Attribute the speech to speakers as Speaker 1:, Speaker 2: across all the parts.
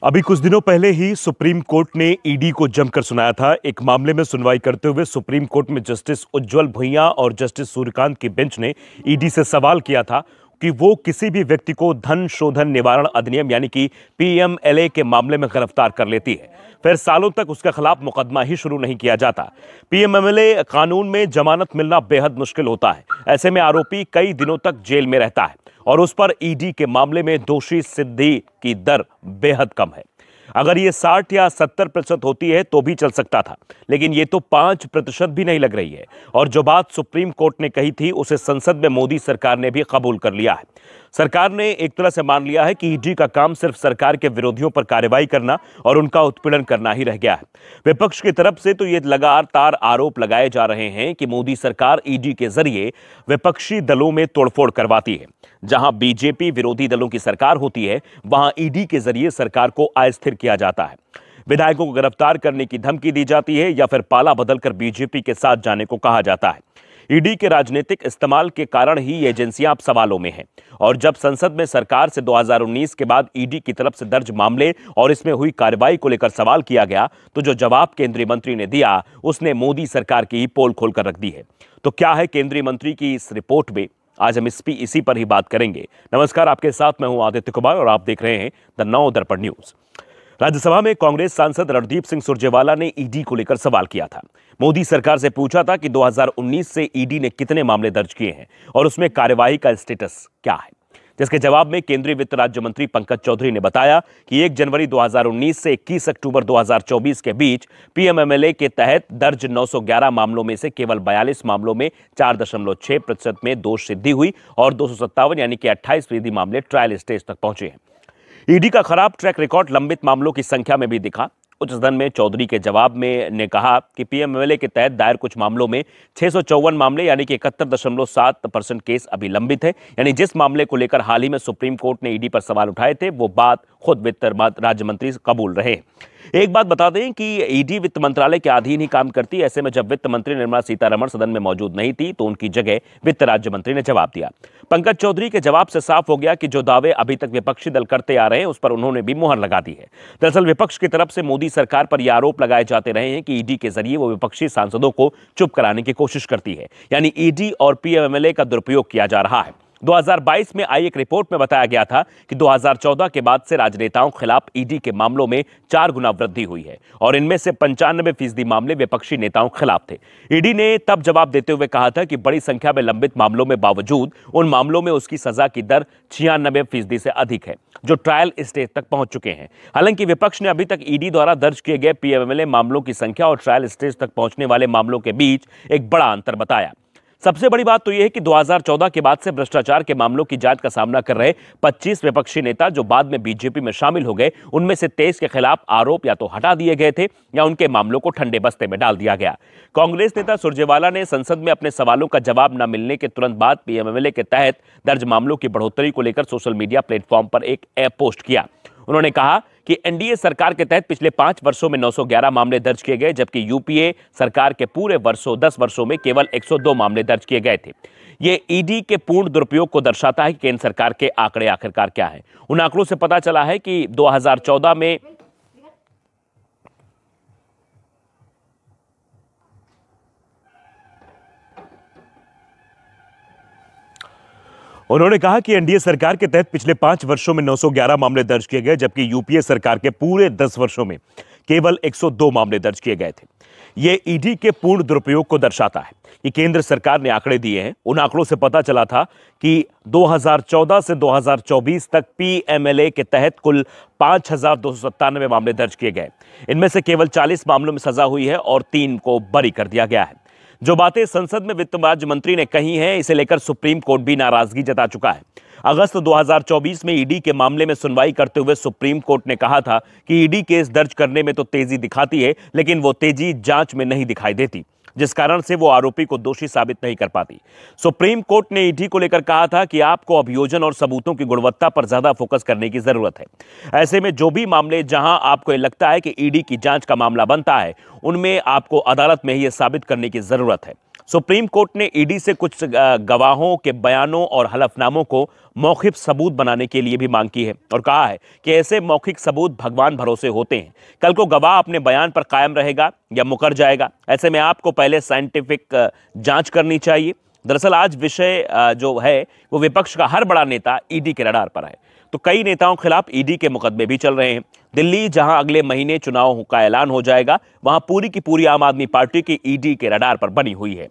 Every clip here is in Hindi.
Speaker 1: अभी कुछ दिनों पहले ही सुप्रीम कोर्ट ने ईडी को जमकर सुनाया था। एक मामले में सुनवाई करते हुए सुप्रीम कोर्ट में जस्टिस उज्जवल भुइयां और जस्टिस सूर्यकांत की बेंच ने ईडी से सवाल किया था कि वो किसी भी व्यक्ति को धन शोधन निवारण अधिनियम यानी कि पीएमएलए के मामले में गिरफ्तार कर लेती है, फिर सालों तक उसके खिलाफ मुकदमा ही शुरू नहीं किया जाता। पीएमएलए कानून में जमानत मिलना बेहद मुश्किल होता है। ऐसे में आरोपी कई दिनों तक जेल में रहता है और उस पर ईडी के मामले में दोषी सिद्धि की दर बेहद कम है। अगर ये 60 या 70% होती है तो भी चल सकता था, लेकिन ये तो 5% भी नहीं लग रही है। और जो बात सुप्रीम कोर्ट ने कही थी उसे संसद में मोदी सरकार ने भी कबूल कर लिया है। सरकार ने एक तरह से मान लिया है कि ईडी का काम सिर्फ सरकार के विरोधियों पर कार्रवाई करना और उनका उत्पीड़न करना ही रह गया है। विपक्ष की तरफ से तो ये लगातार आरोप लगाए जा रहे हैं कि मोदी सरकार ईडी के जरिए विपक्षी दलों में तोड़फोड़ करवाती है। जहां बीजेपी विरोधी दलों की सरकार होती है, वहां ईडी के जरिए सरकार को अस्थिर किया जाता है। विधायकों को गिरफ्तार करने की धमकी दी जाती है या फिर पाला बदलकर बीजेपी के साथ जाने को कहा जाता है। ईडी के राजनीतिक इस्तेमाल के कारण ही ये एजेंसियां अब सवालों में हैं। और जब संसद में सरकार से 2019 के बाद ईडी की तरफ से दर्ज मामले और इसमें हुई कार्रवाई को लेकर सवाल किया गया, तो जो जवाब केंद्रीय मंत्री ने दिया उसने मोदी सरकार की ही पोल खोलकर रख दी है। तो क्या है केंद्रीय मंत्री की इस रिपोर्ट में? आज हम इसी पर ही बात करेंगे। नमस्कार, आपके साथ मैं हूं आदित्य कुमार और आप देख रहे हैं द नव दर्पण न्यूज। राज्यसभा में कांग्रेस सांसद रणदीप सिंह सुरजेवाला ने ईडी को लेकर सवाल किया था। मोदी सरकार से पूछा था कि 2019 से ईडी ने कितने मामले दर्ज किए हैं और उसमें कार्यवाही का स्टेटस क्या है, जिसके जवाब में केंद्रीय वित्त राज्य मंत्री पंकज चौधरी ने बताया कि 1 जनवरी 2019 से 21 अक्टूबर 2024 के बीच पीएमएलए के तहत दर्ज 911 मामलों में से केवल 42 मामलों में 4.6% में दोष सिद्धि हुई और 257 यानी कि 28% मामले ट्रायल स्टेज तक पहुंचे हैं। ईडी का खराब ट्रैक रिकॉर्ड लंबित मामलों की संख्या में भी दिखा। उच्च सदन में चौधरी के जवाब में ने कहा कि पीएमएलए के तहत दायर कुछ मामलों में 654 मामले यानी कि 71.7% केस अभी लंबित है। यानी जिस मामले को लेकर हाल ही में सुप्रीम कोर्ट ने ईडी पर सवाल उठाए थे वो बात खुद वित्त राज्य मंत्री कबूल रहे। एक बात बता दें कि ईडी वित्त मंत्रालय के अधीन ही काम करती है। ऐसे में जब वित्त मंत्री निर्मला सीतारमण सदन में मौजूद नहीं थी तो उनकी जगह वित्त राज्य मंत्री ने जवाब दिया। पंकज चौधरी के जवाब से साफ हो गया कि जो दावे अभी तक विपक्षी दल करते आ रहे हैं उस पर उन्होंने भी मुहर लगा दी है। दरअसल विपक्ष की तरफ से मोदी सरकार पर यह आरोप लगाए जाते रहे हैं कि ईडी के जरिए वो विपक्षी सांसदों को चुप कराने की कोशिश करती है, यानी ईडी और पीएमएलए का दुरुपयोग किया जा रहा है। 2022 में आई एक रिपोर्ट में बताया गया था कि 2014 के बाद से राजनेताओं के खिलाफ ईडी के मामलों में 4 गुना वृद्धि हुई है और इनमें से 95% मामले विपक्षी नेताओं के खिलाफ थे। ईडी ने तब जवाब देते हुए कहा था कि बड़ी संख्या में लंबित मामलों में बावजूद उन मामलों में उसकी सजा की दर 96% से अधिक है, जो ट्रायल स्टेज तक पहुंच चुके हैं। हालांकि विपक्ष ने अभी तक ईडी द्वारा दर्ज किए गए पीएमएलए मामलों की संख्या और ट्रायल स्टेज तक पहुंचने वाले मामलों के बीच एक बड़ा अंतर बताया। सबसे बड़ी बात तो यह है कि 2014 के बाद से भ्रष्टाचार के मामलों की जांच का सामना कर रहे 25 विपक्षी नेता जो बाद में बीजेपी में शामिल हो गए, उनमें से 23 के खिलाफ आरोप या तो हटा दिए गए थे या उनके मामलों को ठंडे बस्ते में डाल दिया गया। कांग्रेस नेता सुरजेवाला ने संसद में अपने सवालों का जवाब न मिलने के तुरंत बाद पीएमएलए के तहत दर्ज मामलों की बढ़ोतरी को लेकर सोशल मीडिया प्लेटफॉर्म पर एक पोस्ट किया। उन्होंने कहा कि एनडीए सरकार के तहत पिछले 5 वर्षों में 911 मामले दर्ज किए गए, जबकि यूपीए सरकार के पूरे 10 वर्षों में केवल 102 मामले दर्ज किए गए थे। ये ईडी के पूर्ण दुरुपयोग को दर्शाता है कि केंद्र सरकार के आंकड़े आखिरकार क्या हैं। उन आंकड़ों से पता चला है कि 2014 में उन्होंने कहा कि एनडीए सरकार के तहत पिछले 5 वर्षों में 911 मामले दर्ज किए गए, जबकि यूपीए सरकार के पूरे 10 वर्षों में केवल 102 मामले दर्ज किए गए थे। यह ईडी के पूर्ण दुरुपयोग को दर्शाता है कि केंद्र सरकार ने आंकड़े दिए हैं। उन आंकड़ों से पता चला था कि 2014 से 2024 तक पीएमएलए के तहत कुल 5297 मामले दर्ज किए गए। इनमें से केवल 40 मामलों में सजा हुई है और 3 को बरी कर दिया गया है। जो बातें संसद में वित्त राज्य मंत्री ने कही हैं, इसे लेकर सुप्रीम कोर्ट भी नाराजगी जता चुका है। अगस्त 2024 में ईडी के मामले में सुनवाई करते हुए सुप्रीम कोर्ट ने कहा था कि ईडी केस दर्ज करने में तो तेजी दिखाती है, लेकिन वो तेजी जांच में नहीं दिखाई देती, जिस कारण से वो आरोपी को दोषी साबित नहीं कर पाती। सुप्रीम कोर्ट ने ईडी को लेकर कहा था कि आपको अभियोजन और सबूतों की गुणवत्ता पर ज्यादा फोकस करने की जरूरत है। ऐसे में जो भी मामले जहां आपको लगता है कि ईडी की जांच का मामला बनता है, उनमें आपको अदालत में ही यह साबित करने की जरूरत है। सुप्रीम कोर्ट ने ईडी से कुछ गवाहों के बयानों और हलफनामों को मौखिक सबूत बनाने के लिए भी मांग की है और कहा है कि ऐसे मौखिक सबूत भगवान भरोसे होते हैं। कल को गवाह अपने बयान पर कायम रहेगा या मुकर जाएगा, ऐसे में आपको पहले साइंटिफिक जांच करनी चाहिए। दरअसल आज विषय जो है वो विपक्ष का हर बड़ा नेता ईडी के रडार पर है, तो कई नेताओं के खिलाफ ईडी के मुकदमे भी चल रहे हैं। दिल्ली, जहां अगले महीने चुनाव का ऐलान हो जाएगा, वहां पूरी की पूरी आम आदमी पार्टी की ईडी के रडार पर बनी हुई है।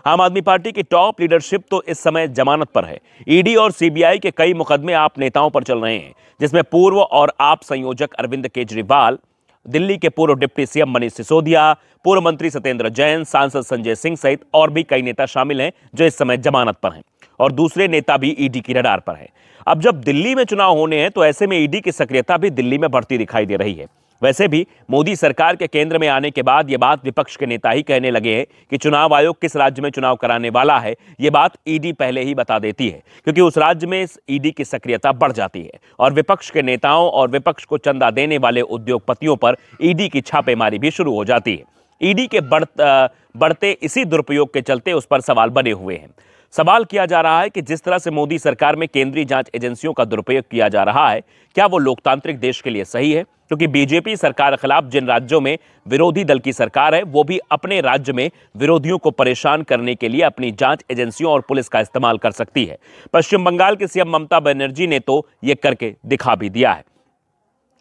Speaker 1: आम आदमी पार्टी की टॉप लीडरशिप तो इस समय जमानत पर है। ईडी और सीबीआई के कई मुकदमे आप नेताओं पर चल रहे हैं, जिसमें पूर्व और आप संयोजक अरविंद केजरीवाल, दिल्ली के पूर्व डिप्टी सीएम मनीष सिसोदिया, पूर्व मंत्री सत्येंद्र जैन, सांसद संजय सिंह सहित और भी कई नेता शामिल हैं जो इस समय जमानत पर हैं और दूसरे नेता भी ईडी की रडार पर हैं। अब जब दिल्ली में चुनाव होने हैं तो ऐसे में ईडी की सक्रियता भी दिल्ली में बढ़ती दिखाई दे रही है। वैसे भी मोदी सरकार के केंद्र में आने के बाद यह बात विपक्ष के नेता ही कहने लगे हैं कि चुनाव आयोग किस राज्य में चुनाव कराने वाला है, यह बात ईडी पहले ही बता देती है, क्योंकि उस राज्य में ईडी की सक्रियता बढ़ जाती है और विपक्ष के नेताओं और विपक्ष को चंदा देने वाले उद्योगपतियों पर ईडी की छापेमारी भी शुरू हो जाती है। ईडी के बढ़ते इसी दुरुपयोग के चलते उस पर सवाल बने हुए हैं। सवाल किया जा रहा है कि जिस तरह से मोदी सरकार में केंद्रीय जांच एजेंसियों का दुरुपयोग किया जा रहा है, क्या वो लोकतांत्रिक देश के लिए सही है? क्योंकि बीजेपी सरकार के खिलाफ जिन राज्यों में विरोधी दल की सरकार है, वो भी अपने राज्य में विरोधियों को परेशान करने के लिए अपनी जांच एजेंसियों और पुलिस का इस्तेमाल कर सकती है। पश्चिम बंगाल की सीएम ममता बनर्जी ने तो ये करके दिखा भी दिया है।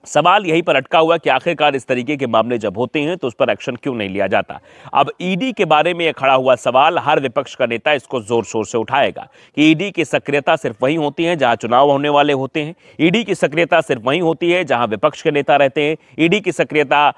Speaker 1: सवाल यहीं पर अटका हुआ कि आखिरकार इस तरीके के मामले जब होते हैं तो उस पर एक्शन क्यों नहीं लिया जाता। अब ईडी के बारे में यह खड़ा हुआ सवाल हर विपक्ष का नेता इसको जोर शोर से उठाएगा कि ईडी की सक्रियता सिर्फ वहीं होती है जहां चुनाव होने वाले होते हैं। ईडी की सक्रियता सिर्फ वहीं होती है जहां विपक्ष के नेता रहते हैं। ईडी की सक्रियता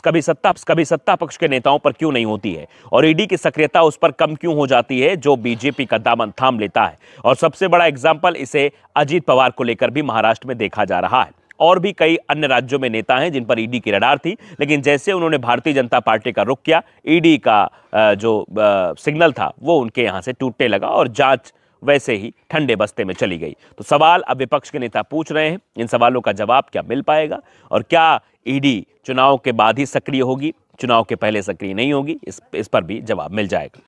Speaker 1: कभी सत्ता पक्ष के नेताओं पर क्यों नहीं होती है और ईडी की सक्रियता उस पर कम क्यों हो जाती है जो बीजेपी का दामन थाम लेता है। और सबसे बड़ा एग्जाम्पल इसे अजीत पवार को लेकर भी महाराष्ट्र में देखा जा रहा है। और भी कई अन्य राज्यों में नेता हैं जिन पर ईडी की रडार थी, लेकिन जैसे उन्होंने भारतीय जनता पार्टी का रुख किया, ईडी का जो सिग्नल था वो उनके यहां से टूटने लगा और जांच वैसे ही ठंडे बस्ते में चली गई। तो सवाल अब विपक्ष के नेता पूछ रहे हैं, इन सवालों का जवाब क्या मिल पाएगा और क्या ईडी चुनाव के बाद ही सक्रिय होगी, चुनाव के पहले सक्रिय नहीं होगी? इस पर भी जवाब मिल जाएगा।